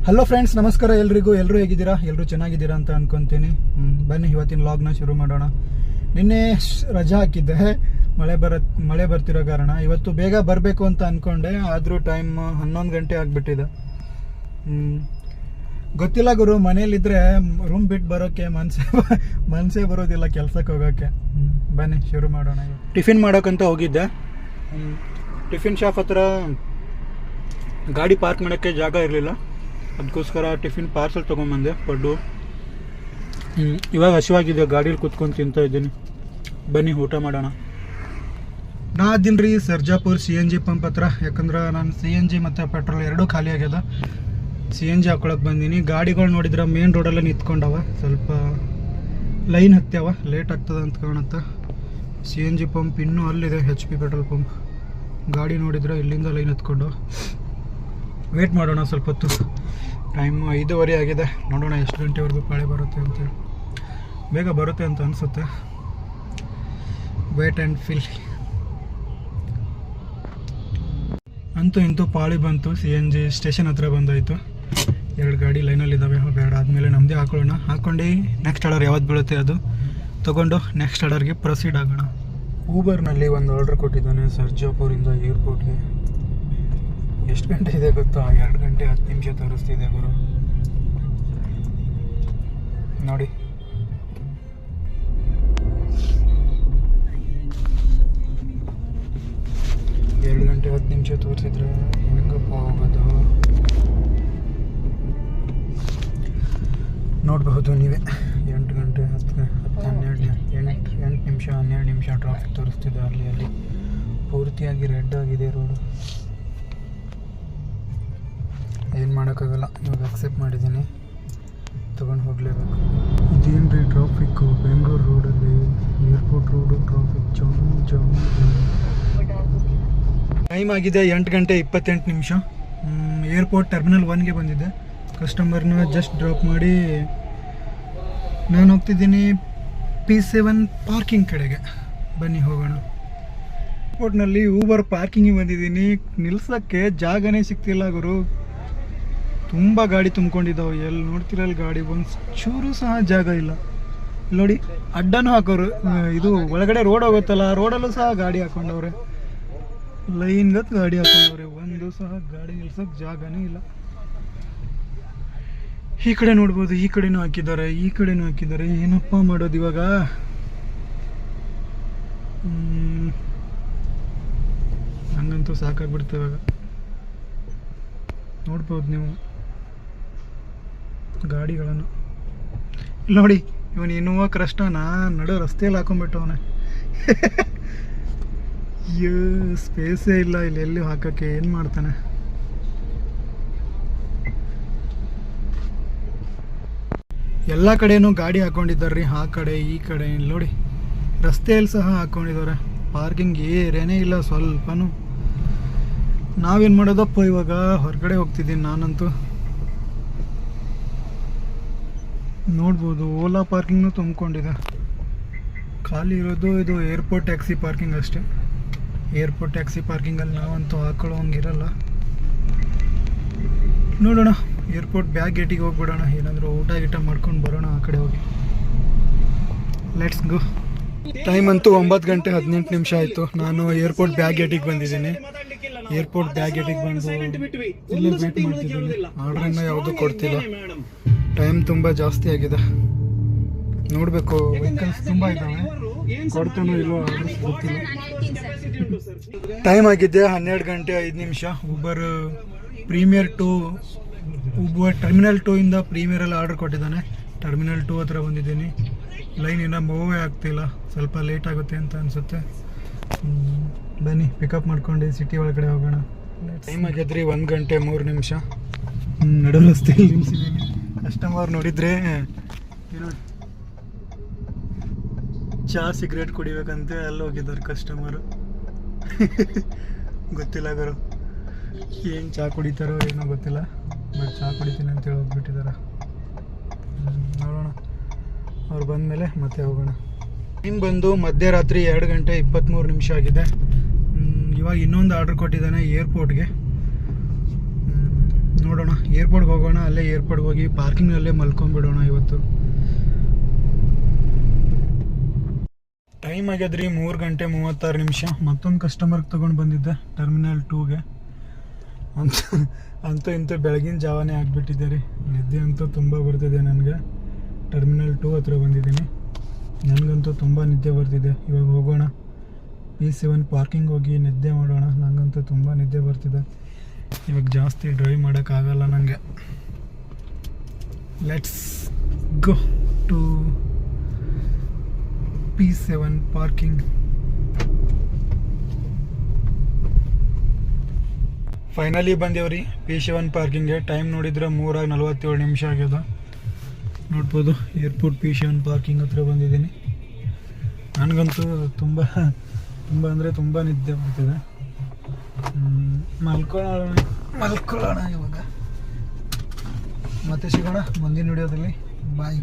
Hello friends, ನಮಸ್ಕಾರ ಎಲ್ರಿಗೂ. ಎಲ್ಲರೂ ಹೇಗಿದ್ದೀರಾ? ಎಲ್ಲರೂ ಚೆನ್ನಾಗಿದ್ದೀರಾ ಅಂತ ಅನ್ಕೊತೀನಿ. ಬನ್ನಿ ಇವತ್ತಿನ ಲಾಗ್ನ ಶುರು ಮಾಡೋಣ. ನಿನ್ನೆ ರಜಾ ಹಾಕಿದ್ದೆ, ಮಳೆ ಬರ್ತಿರೋ ಕಾರಣ ಇವತ್ತು ಬೇಗ ಬರಬೇಕು ಅಂತ ಅಂದ್ಕೊಂಡೆ. ಆದರೂ ಟೈಮ್ 11 ಗಂಟೆ ಆಗಿಬಿಟ್ಟಿದೆ. ಗೊತ್ತಿಲ್ಲ ಗುರು, ಮನೇಲಿದ್ದರೆ ರೂಮ್ ಬಿಟ್ಟು ಬರೋಕ್ಕೆ ಮನಸ್ಸೇ ಬರೋದಿಲ್ಲ ಕೆಲಸಕ್ಕೆ ಹೋಗೋಕ್ಕೆ. ಬನ್ನಿ ಶುರು ಮಾಡೋಣ. ಟಿಫಿನ್ ಮಾಡೋಕ್ಕಂತ ಹೋಗಿದ್ದೆ. ಟಿಫಿನ್ ಶಾಪ್ ಹತ್ರ ಗಾಡಿ ಪಾರ್ಕ್ ಮಾಡೋಕ್ಕೆ ಜಾಗ ಇರಲಿಲ್ಲ, ಅದಕ್ಕೋಸ್ಕರ ಟಿಫಿನ್ ಪಾರ್ಸಲ್ ತೊಗೊಂಬಂದೆ ಪಡ್ಡು. ಇವಾಗ ಹಸಿವಾಗಿದೆ, ಗಾಡೀಲಿ ಕೂತ್ಕೊಂಡು ತಿಂತಾ ಇದ್ದೀನಿ. ಬನ್ನಿ ಊಟ ಮಾಡೋಣ. ನಾ ಅದೀನಿ ರೀ ಸರ್ಜಾಪುರ್ CNG ಪಂಪ್ ಹತ್ರ. ಯಾಕಂದ್ರೆ ನಾನು CNG ಮತ್ತು ಪೆಟ್ರೋಲ್ ಎರಡೂ ಖಾಲಿ ಆಗ್ಯದ. CNG ಹಾಕೊಳಕ್ಕೆ ಬಂದೀನಿ. ಗಾಡಿಗಳು ನೋಡಿದ್ರೆ ಮೇನ್ ರೋಡಲ್ಲೇ ನಿಂತ್ಕೊಂಡವ, ಸ್ವಲ್ಪ ಲೈನ್ ಹತ್ಯಾವ, ಲೇಟ್ ಆಗ್ತದೆ ಅಂತ ಕಾಣುತ್ತೆ. CNG ಪಂಪ್ ಇನ್ನೂ ಅಲ್ಲಿದೆ, HP ಪೆಟ್ರೋಲ್ ಪಂಪ್. ಗಾಡಿ ನೋಡಿದ್ರೆ ಇಲ್ಲಿಂದ ಲೈನ್ ಹತ್ಕೊಂಡು ವೇಟ್ ಮಾಡೋಣ ಸ್ವಲ್ಪ ಹೊತ್ತು. ಟೈಮ್ 5:15 ಆಗಿದೆ. ನೋಡೋಣ ಎಷ್ಟು ಗಂಟೆವರೆಗೂ ಪಾಳೆ ಬರುತ್ತೆ ಅಂತೇಳಿ. ಬೇಗ ಬರುತ್ತೆ ಅಂತ ಅನಿಸುತ್ತೆ. Wait and feel. ಅಂತೂ ಇಂತೂ ಪಾಳಿ ಬಂತು. CNG ಸ್ಟೇಷನ್ ಹತ್ರ ಬಂದಾಯಿತು. 2 ಗಾಡಿ ಲೈನಲ್ಲಿದ್ದಾವೆ. ಬೇಡ, ಆದಮೇಲೆ ನಮ್ಮದೇ ಹಾಕ್ಕೊಂಡು ನೆಕ್ಸ್ಟ್ ಆರ್ಡರ್ ಯಾವತ್ತು ಬೀಳುತ್ತೆ ಅದು ತೊಗೊಂಡು ನೆಕ್ಸ್ಟ್ ಆರ್ಡರ್ಗೆ ಪ್ರೊಸೀಡ್ ಆಗೋಣ. ಊಬರ್ನಲ್ಲಿ ಒಂದು ಆರ್ಡರ್ ಕೊಟ್ಟಿದ್ದಾನೆ ಸರ್ಜಾಪುರಿಂದ ಏರ್ಪೋರ್ಟ್ಗೆ. ಎಷ್ಟು ಗಂಟೆ ಇದೆ ಗೊತ್ತಾ? 2 ಗಂಟೆ 10 ನಿಮಿಷ ತೋರಿಸ್ತಿದೆ ಗುರು. ನೋಡಿ, ಎರಡು ಗಂಟೆ 10 ನಿಮಿಷ ತೋರಿಸಿದ್ರೆ ಹೆಂಗಪ್ಪ ಹೋಗೋದು ನೋಡಬಹುದು ನೀವೇ. 8 ಗಂಟೆ 10 ನಿಮಿಷ 12 ನಿಮಿಷ ಟ್ರಾಫಿಕ್ ತೋರಿಸ್ತಿದೆ. ಅಲ್ಲಿ ಪೂರ್ತಿಯಾಗಿ ರೆಡ್ ಆಗಿದೆ ರೋಡು. ಏನು ಮಾಡೋಕ್ಕಾಗಲ್ಲ, ಇವಾಗ ಅಕ್ಸೆಪ್ಟ್ ಮಾಡಿದ್ದೀನಿ, ತೊಗೊಂಡು ಹೋಗಲೇಬೇಕು. ಇದೇನು ರೀ ಟ್ರಾಫಿಕ್ಕು ಬೆಂಗಳೂರು ರೋಡಲ್ಲಿ, airport road traffic jam. Time ಆಗಿದೆ 8 ಗಂಟೆ 28 ನಿಮಿಷ. ಏರ್ಪೋರ್ಟ್ ಟರ್ಮಿನಲ್ 1ಗೆ ಬಂದಿದ್ದೆ. ಕಸ್ಟಮರ್ನ ಜಸ್ಟ್ ಡ್ರಾಪ್ ಮಾಡಿ ನಾನು ಹೋಗ್ತಿದ್ದೀನಿ P7 ಪಾರ್ಕಿಂಗ್ ಕಡೆಗೆ. ಬನ್ನಿ ಹೋಗೋಣ. ಏರ್ಪೋರ್ಟ್ನಲ್ಲಿ ಊಬರ್ ಪಾರ್ಕಿಂಗಿಗೆ ಬಂದಿದ್ದೀನಿ. ನಿಲ್ಸೋಕ್ಕೆ ಜಾಗನೇ ಸಿಗ್ತಿಲ್ಲ ಗುರು. ತುಂಬ ಗಾಡಿ ತುಂಬ್ಕೊಂಡಿದ್ದಾವೆ. ಎಲ್ಲಿ ನೋಡ್ತಿರಲ್ಲ ಗಾಡಿ, ಒಂದು ಚೂರು ಸಹ ಜಾಗ ಇಲ್ಲ. ನೋಡಿ, ಅಡ್ಡನೂ ಹಾಕೋರು. ಇದು ಒಳಗಡೆ ರೋಡ್ ಹೋಗುತ್ತಲ್ಲ, ರೋಡಲ್ಲೂ ಸಹ ಗಾಡಿ ಹಾಕೊಂಡವ್ರೆ. ಲೈನ್ಗತ್ತು ಗಾಡಿ ಹಾಕೊಂಡವ್ರೆ. ಒಂದು ಸಹ ಗಾಡಿ ನಿಲ್ಸೋಕ್ಕೆ ಜಾಗನೇ ಇಲ್ಲ. ಈ ಕಡೆ ನೋಡ್ಬೋದು, ಈ ಕಡೆನೂ ಹಾಕಿದ್ದಾರೆ, ಈ ಕಡೆನೂ ಹಾಕಿದ್ದಾರೆ. ಏನಪ್ಪ ಮಾಡೋದು ಇವಾಗ? ಹಂಗಂತೂ ಸಾಕಾಗ್ಬಿಡ್ತು ಇವಾಗ. ನೋಡ್ಬೋದು ನೀವು ಗಾಡಿಗಳನ್ನು. ನೋಡಿ, ಇವನು ಇನ್ನೋವಾ ಕ್ರಸ್ಟನ ನಡು ರಸ್ತೆಯಲ್ಲಿ ಹಾಕೊಂಡ್ಬಿಟ್ಟವನೆ. ಅಯ್ಯೋ, ಸ್ಪೇಸೇ ಇಲ್ಲ ಇಲ್ಲಿ ಎಲ್ಲಿ ಹಾಕೋಕ್ಕೆ. ಏನು ಮಾಡ್ತಾನೆ? ಎಲ್ಲ ಕಡೆನೂ ಗಾಡಿ ಹಾಕೊಂಡಿದ್ದಾರೆ ರೀ, ಆ ಕಡೆ ಈ ಕಡೆ. ನೋಡಿ, ರಸ್ತೆಯಲ್ಲಿ ಸಹ ಹಾಕ್ಕೊಂಡಿದ್ದಾರೆ. ಪಾರ್ಕಿಂಗ್ ಏರಿಯಾನೇ ಇಲ್ಲ ಸ್ವಲ್ಪನೂ. ನಾವೇನು ಮಾಡೋದಪ್ಪ ಇವಾಗ? ಹೊರಗಡೆ ಹೋಗ್ತಿದ್ದೀನಿ ನಾನಂತೂ. ನೋಡ್ಬೋದು, ಓಲಾ ಪಾರ್ಕಿಂಗ್ನೂ ತುಂಬಿಕೊಂಡಿದೆ. ಖಾಲಿ ಇರೋದು ಇದು ಏರ್ಪೋರ್ಟ್ ಟ್ಯಾಕ್ಸಿ ಪಾರ್ಕಿಂಗ್ ಅಷ್ಟೇ. ಏರ್ಪೋರ್ಟ್ ಟ್ಯಾಕ್ಸಿ ಪಾರ್ಕಿಂಗಲ್ಲಿ ನಾವಂತೂ ಹಾಕೊಳ್ಳೋ ಹಂಗಿರಲ್ಲ. ನೋಡೋಣ, ಏರ್ಪೋರ್ಟ್ ಬ್ಯಾಕ್ ಗೇಟಿಗೆ ಹೋಗ್ಬಿಡೋಣ. ಏನಾದರೂ ಊಟ ಮಾಡ್ಕೊಂಡು ಬರೋಣ ಆ ಕಡೆ ಹೋಗಿ. Let's go. ಟೈಮ್ ಅಂತೂ 9 ಗಂಟೆ 18 ನಿಮಿಷ ಆಯಿತು. ನಾನು ಏರ್ಪೋರ್ಟ್ ಬ್ಯಾಕ್ ಗೇಟಿಗೆ ಬಂದಿದ್ದೀನಿ. ಏರ್ಪೋರ್ಟ್ ಬ್ಯಾಕ್ ಗೇಟಿಗೆ ಬಂದು ಇಲ್ಲೇ ವೇಟ್ ಮಾಡ್ತಿದ್ದೀನಿ. ಆರ್ಡ್ರನ್ನು ಯಾವುದೂ ಕೊಡ್ತಿಲ್ಲ. ಟೈಮ್ ತುಂಬ ಜಾಸ್ತಿ ಆಗಿದೆ. ನೋಡಬೇಕು, ವೆಹಿಕಲ್ಸ್ ತುಂಬ ಇದ್ದಾವೆ. ಕೊಡ್ತಾನೋ ಇಲ್ಲೋ ಆರ್ಡರ್ಸ್ ಗೊತ್ತಿಲ್ಲ. ಟೈಮ್ ಆಗಿದೆ 12 ಗಂಟೆ 5 ನಿಮಿಷ. ಊಬರ್ ಟರ್ಮಿನಲ್ 2 ಇಂದ ಪ್ರೀಮಿಯರಲ್ಲಿ ಆರ್ಡರ್ ಕೊಟ್ಟಿದ್ದಾನೆ. ಟರ್ಮಿನಲ್ 2 ಹತ್ರ ಬಂದಿದ್ದೀನಿ. ಲೈನ್ ಇನ್ನೂ ಮೂವೇ ಆಗ್ತಿಲ್ಲ, ಸ್ವಲ್ಪ ಲೇಟ್ ಆಗುತ್ತೆ ಅಂತ ಅನಿಸುತ್ತೆ. ಬನ್ನಿ ಪಿಕಪ್ ಮಾಡ್ಕೊಂಡು ಸಿಟಿ ಒಳಗಡೆ ಹೋಗೋಣ. ಟೈಮ್ ಆಗಿದ್ರಿ 1 ಗಂಟೆ 3 ನಿಮಿಷ. ನಡು ರಸ್ತೆಯಲ್ಲಿ ನಿಲ್ಸಿದ್ದೀನಿ. ಕಸ್ಟಮರ್ ನೋಡಿದರೆ ಚಹಾ ಸಿಗರೇಟ್ ಕುಡಿಬೇಕಂತೆ ಅಲ್ಲಿ ಹೋಗಿದ್ದಾರೆ ಕಸ್ಟಮರು. ಗೊತ್ತಿಲ್ಲ ಗುರು, ಏನು ಚಹಾ ಕುಡಿತಾರೋ ಏನೋ ಗೊತ್ತಿಲ್ಲ. ಬಟ್ ಚಹಾ ಕುಡಿತೀನಿ ಅಂತೇಳಿ ಹೋಗ್ಬಿಟ್ಟಿದ್ದಾರೆ. ನೋಡೋಣ, ಅವ್ರು ಬಂದಮೇಲೆ ಮತ್ತೆ ಹೋಗೋಣ. ಟೈಮ್ ಬಂದು ಮಧ್ಯರಾತ್ರಿ 2 ಗಂಟೆ 23 ನಿಮಿಷ ಆಗಿದೆ. ಇವಾಗ ಇನ್ನೊಂದು ಆರ್ಡರ್ ಕೊಟ್ಟಿದ್ದಾನೆ ಏರ್ಪೋರ್ಟ್ಗೆ. ನೋಡೋಣ. ಏರ್ಪೋರ್ಟ್ಗೆ ಹೋಗೋಣ, ಅಲ್ಲೇ ಏರ್ಪೋರ್ಟ್ಗೆ ಹೋಗಿ ಪಾರ್ಕಿಂಗಲ್ಲೇ ಮಲ್ಕೊಂಡ್ಬಿಡೋಣ ಇವತ್ತು. ಟೈಮ್ ಆಗ್ಯದ್ರಿ 3:36. ಮತ್ತೊಂದು ಕಸ್ಟಮರ್ಗೆ ತೊಗೊಂಡು ಬಂದಿದ್ದೆ ಟರ್ಮಿನಲ್ 2ಗೆ. ಅಂತೂ ಇಂತೂ ಬೆಳಗಿನ ಜಾವನೇ ಆಗಿಬಿಟ್ಟಿದೆ ರೀ. ನಿದ್ದೆ ಅಂತೂ ತುಂಬ ಬರ್ತಿದೆ ನನಗೆ. ಟರ್ಮಿನಲ್ 2 ಹತ್ರ ಬಂದಿದ್ದೀನಿ. ನನಗಂತೂ ತುಂಬ ನಿದ್ದೆ ಬರ್ತಿದೆ. ಇವಾಗ ಹೋಗೋಣ P7 ಪಾರ್ಕಿಂಗ್ ಹೋಗಿ ನಿದ್ದೆ ಮಾಡೋಣ. ನನಗಂತೂ ತುಂಬ ನಿದ್ದೆ ಬರ್ತಿದೆ. ಇವಾಗ ಜಾಸ್ತಿ ಡ್ರೈವ್ ಮಾಡೋಕ್ಕಾಗಲ್ಲ ನನಗೆ. Let's go to P7 parking. Finally ಬಂದೇವ್ರಿ P7 ಪಾರ್ಕಿಂಗ್ಗೆ. ಟೈಮ್ ನೋಡಿದ್ರೆ 3:47 ಆಗ್ಯದ. ನೋಡ್ಬೋದು ಏರ್ಪೋರ್ಟ್ P7 ಪಾರ್ಕಿಂಗ್ ಹತ್ರ ಬಂದಿದ್ದೀನಿ. ನನಗಂತೂ ತುಂಬ ಅಂದರೆ ತುಂಬ ನಿದ್ದೆ ಬರ್ತಿದೆ. ಮಲ್ಕೊಳ್ಳೋಣ ಇವಾಗ. ಮತ್ತೆ ಸಿಗೋಣ ಮುಂದಿನ ವಿಡಿಯೋದಲ್ಲಿ. ಬಾಯ್.